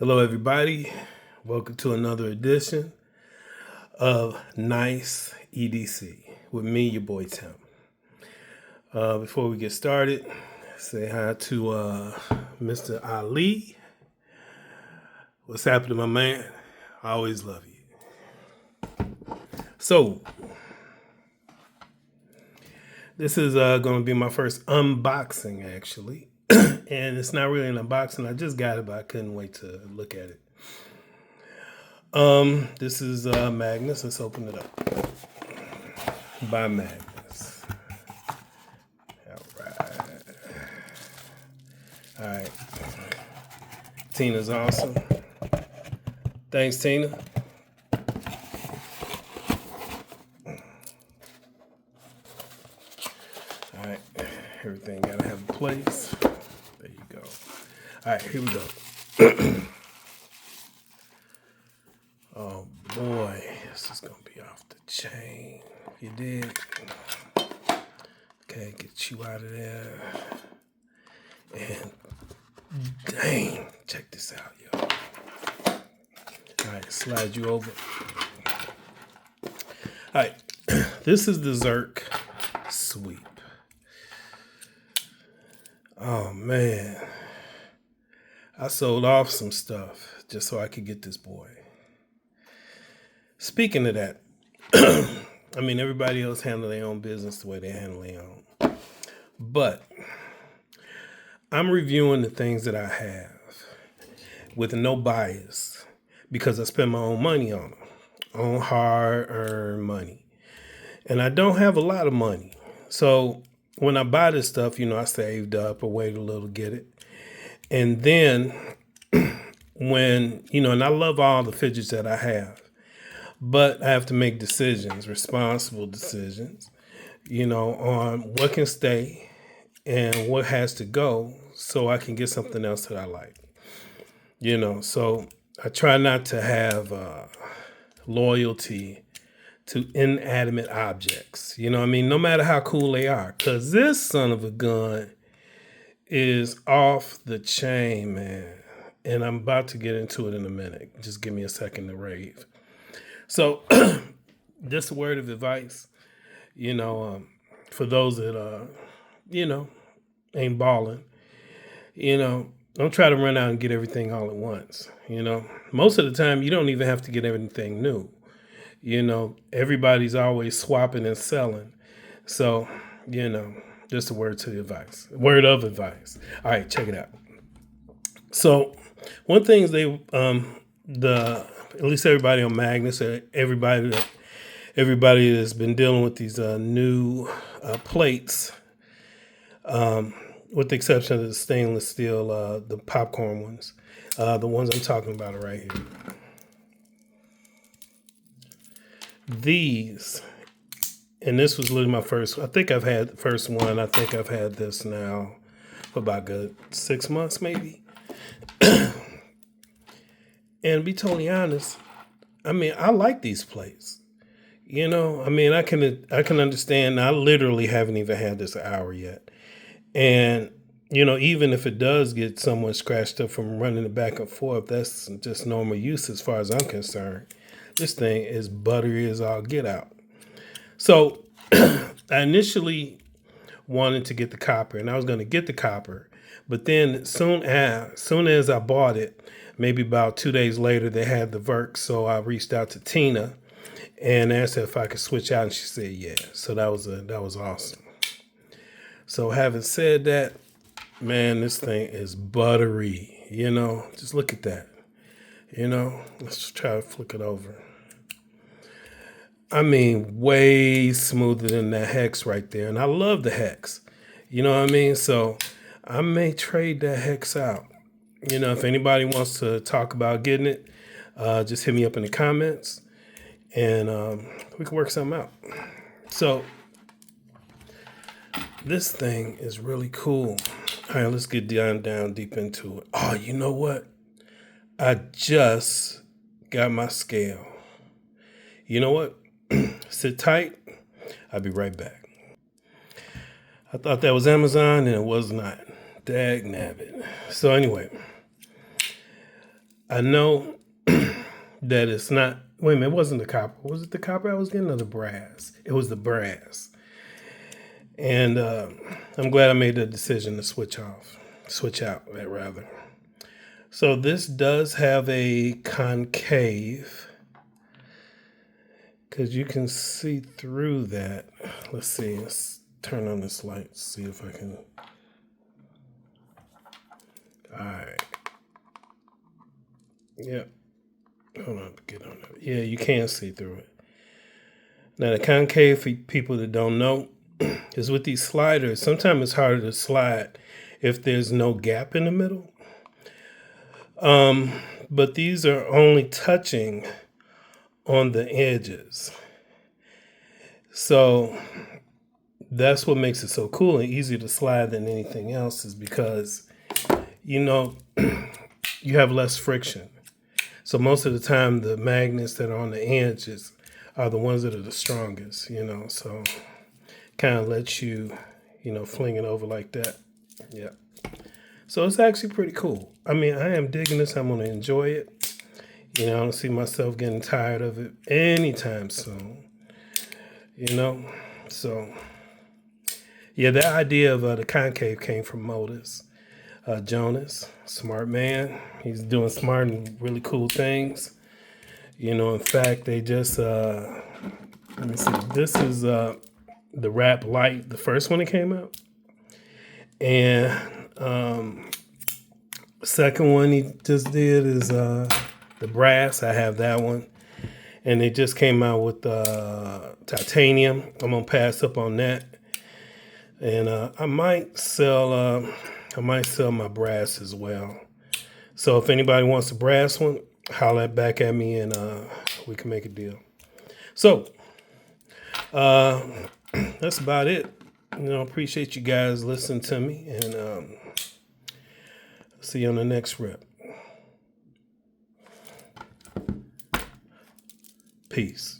Hello, everybody. Welcome to another edition of Niiice EDC with me, your boy Tim. Before we get started, say hi to Mr. Ali. What's happening, my man? I always love you. So, this is going to be my first unboxing, actually. And it's not really an unboxing. I just got it, but I couldn't wait to look at it. This is Magnus. Let's open it up. By Magnus. All right. Tina's awesome. Thanks, Tina. All right. Everything gotta have a place. There you go. All right, here we go. Oh boy, this is gonna be off the chain. You did. Okay, get you out of there. And dang, check this out, yo. All right, slide you over. All right, this is the Zirc sweep. Oh man, I sold off some stuff just so I could get this boy. Speaking of that, I mean, everybody else handle their own business the way they handle their own. But I'm reviewing the things that I have with no bias because I spend my own money on them, on hard-earned money. And I don't have a lot of money. So when I buy this stuff, I saved up or waited a little to get it. And then when, and I love all the fidgets that I have. But I have to make decisions, responsible decisions, on what can stay and what has to go so I can get something else that I like. So I try not to have loyalty to inanimate objects. No matter how cool they are. Because this son of a gun is off the chain, man. And I'm about to get into it in a minute. Just give me a second to rave. So, just a word of advice, for those that, ain't balling, don't try to run out and get everything all at once. Most of the time, you don't even have to get everything new. Everybody's always swapping and selling. So, just a word of advice. All right, check it out. So, one thing is at least everybody on Magnus, everybody that's been dealing with these new plates, with the exception of the stainless steel, the popcorn ones, the ones I'm talking about are right here. These, and this was literally my first. I think I've had the first one. I think I've had this now for about good 6 months, maybe. And to be totally honest, I like these plates. I can understand. I literally haven't even had this an hour yet. And, even if it does get somewhat scratched up from running it back and forth, that's just normal use as far as I'm concerned. This thing is buttery as all get out. So I initially wanted to get the copper, and I was going to get the copper. But then soon as I bought it, maybe about 2 days later, they had the Zirc. So I reached out to Tina and asked her if I could switch out, and she said yeah. So that was awesome. So having said that, man, this thing is buttery. Just look at that. Let's try to flick it over. Way smoother than that hex right there. And I love the hex. You know what I mean? So I may trade that hex out. If anybody wants to talk about getting it, just hit me up in the comments and we can work something out. So this thing is really cool. All right, let's get down deep into it. Oh, you know what? I just got my scale. You know what? Sit tight. I'll be right back. I thought that was Amazon and it was not. Dag nabbit. So anyway, I know that it's not, wait a minute, it wasn't the copper. Was it the copper I was getting or the brass? It was the brass. And I'm glad I made the decision to switch out, rather. So this does have a concave, because you can see through that. Let's see, let's turn on this light, see if I can. All right. Yep. Hold on, get on that. Yeah, you can see through it. Now, the concave, for people that don't know, is with these sliders. Sometimes it's harder to slide if there's no gap in the middle. But these are only touching on the edges. So that's what makes it so cool and easier to slide than anything else, is because, you know, you have less friction. So most of the time, the magnets that are on the edges are the ones that are the strongest, so kind of lets you, fling it over like that. Yeah. So it's actually pretty cool. I mean, I am digging this. I'm going to enjoy it. I don't see myself getting tired of it anytime soon. So yeah, the idea of the concave came from Modus Jonas, smart man. He's doing smart and really cool things. In fact, they just let me see. This is the Rap Light, the first one that came out, and the second one he just did is the brass. I have that one, and they just came out with titanium. I'm gonna pass up on that, and I might sell my brass as well. So if anybody wants a brass one, holler back at me, and we can make a deal. So that's about it. Appreciate you guys listening to me, and see you on the next rep. Peace.